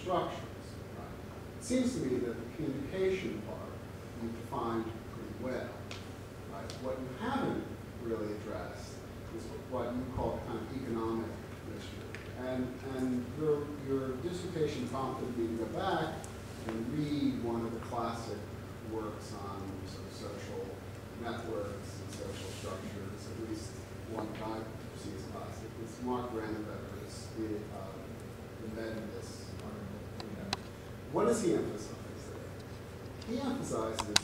structures. Right? It seems to me that the communication part you defined pretty well. Right? What you haven't really addressed is what you call kind of economic mystery. And your dissertation prompted me to go back and read one of the classic works on sort of social networks and social structures, at least one that I see as classic. It's Mark Granovetter's The Embeddedness. What does he emphasize there? He emphasizes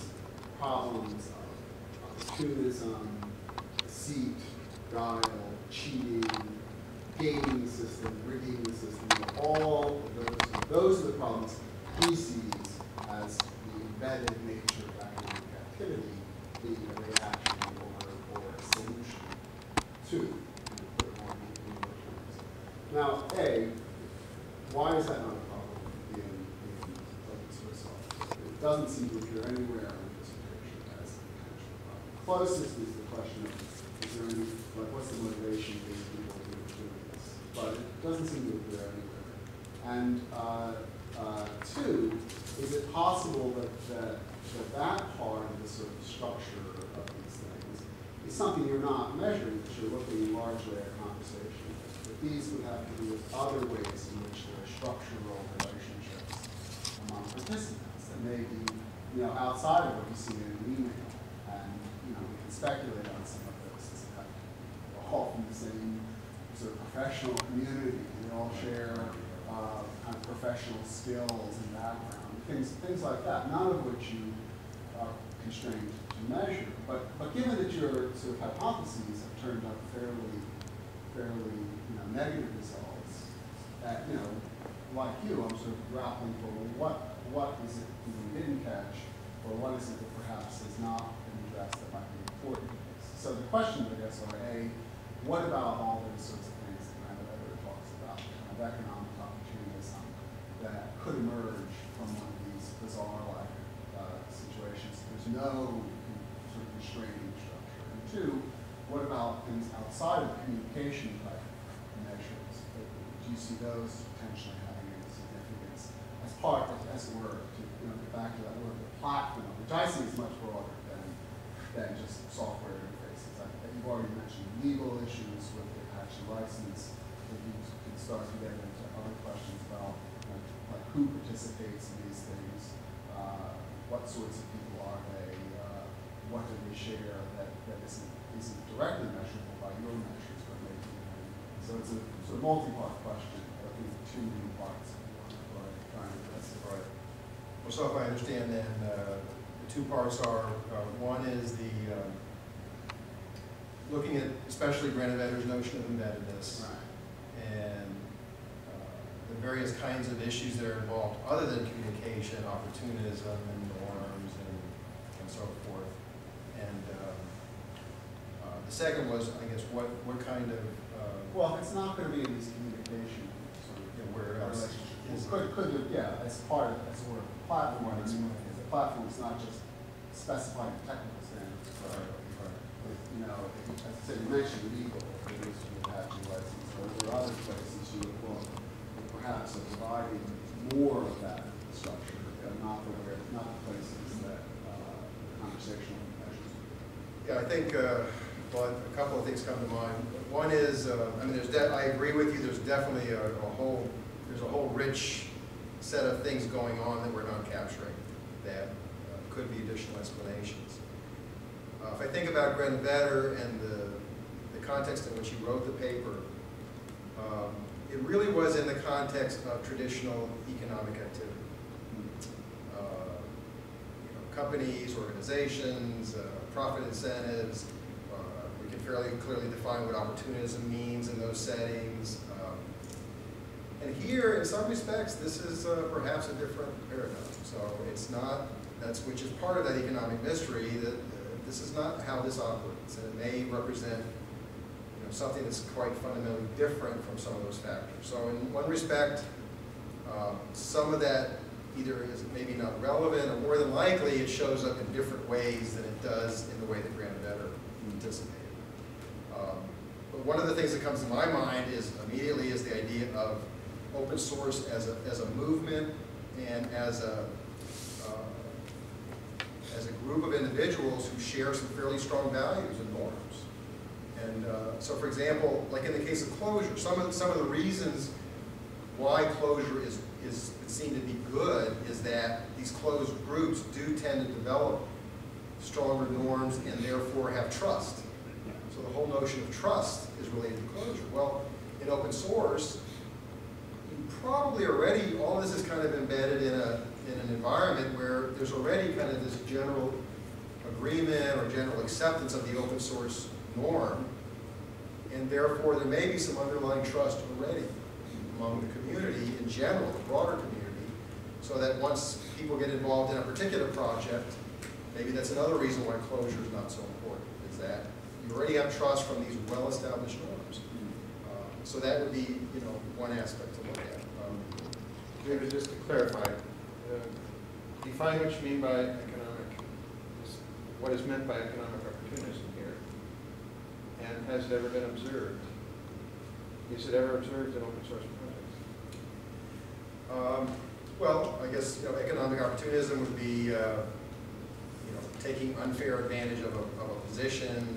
problems of opportunism, deceit, guile, cheating, gaming the system, rigging the system, all of those are the problems he sees as the embedded nature of economic activity being a reaction or a solution to, put it more in terms. Now, A, why is that not a problem in open source software? It doesn't seem to appear anywhere in the dissertation as a potential problem. Closest is the question of, is there any, like, what's the motivation for these people to do this? But it doesn't seem to appear anywhere. And two, is it possible that part of the sort of structure of these things is something you're not measuring, but you're looking largely at conversation? That these would have to do with other ways in which there are structural relationships among participants that may be, outside of what you see in an email. And, we can speculate on some of those. It's kind of all from the same sort of professional community. They all share kind of professional skills and background, things like that, none of which you are constrained to measure. But given that your sort of hypotheses have turned up fairly negative results, that, like you, I'm sort of grappling for, well, what is it that we didn't catch, or what is it that perhaps has not been addressed that might be important? So the questions, I guess, are A, what about all those sorts of things that Granovetter talks about, kind of economic opportunism that could emerge from one of these bizarre-like situations? There's no sort of constraining structure. And two, what about things outside of communication type measures? Do you see those potentially having any significance as part of, as it were, to get back to that word, the platform, which I see as much broader than just software interfaces. You've already mentioned legal issues with the Apache license. If you can start to get into other questions about like who participates in these things, what sorts of people are they, what do they share that isn't directly measurable by your measures, but maybe. So it's a sort of multi-part question, but I think two main parts trying to address it. Right. Well, so if I understand then, the two parts are, one is the looking at especially Granovetter's notion of embeddedness, right, and the various kinds of issues that are involved other than communication, opportunism and norms and so forth. And the second was, I guess, what kind of well, if it's not going to be in these communication sort of where else relationships, could it, yeah, as part of as sort of the platform. The platform is not just specifying technical standards, but as I said, you mentioned legal, at least with the Apache license, or there are other places you would look perhaps at providing more of that structure, not the places that conversational measures. Yeah, I think well, a couple of things come to mind. One is, I mean, I agree with you. There's definitely a whole rich set of things going on that we're not capturing that could be additional explanations. If I think about Granovetter and the context in which he wrote the paper, it really was in the context of traditional economic activity. Companies, organizations, profit incentives. We can fairly clearly define what opportunism means in those settings. And here, in some respects, this is perhaps a different paradigm. So it's not, which is part of that economic mystery, that this is not how this operates. And it may represent something that's quite fundamentally different from some of those factors. So in one respect, some of that either is maybe not relevant, or more than likely it shows up in different ways than it does in the way that Granovetter anticipated. But one of the things that comes to my mind is immediately is the idea of, open source as a movement and as a group of individuals who share some fairly strong values and norms. And so, for example, like in the case of closure, some of the reasons why closure is seen to be good is that these closed groups do tend to develop stronger norms and therefore have trust. So the whole notion of trust is related to closure. Well, in open source, you probably already, all this is kind of embedded in an environment where there's already kind of this general agreement or general acceptance of the open source norm, and therefore there may be some underlying trust already among the community in general, the broader community, so that once people get involved in a particular project, maybe that's another reason why closure is not so important, is that you already have trust from these well-established norms. So that would be, one aspect to look at. David, just to clarify, define what you mean by economic, what is meant by economic opportunism here, and has it ever been observed? Is it ever observed in open source projects? Well, I guess economic opportunism would be taking unfair advantage of a position,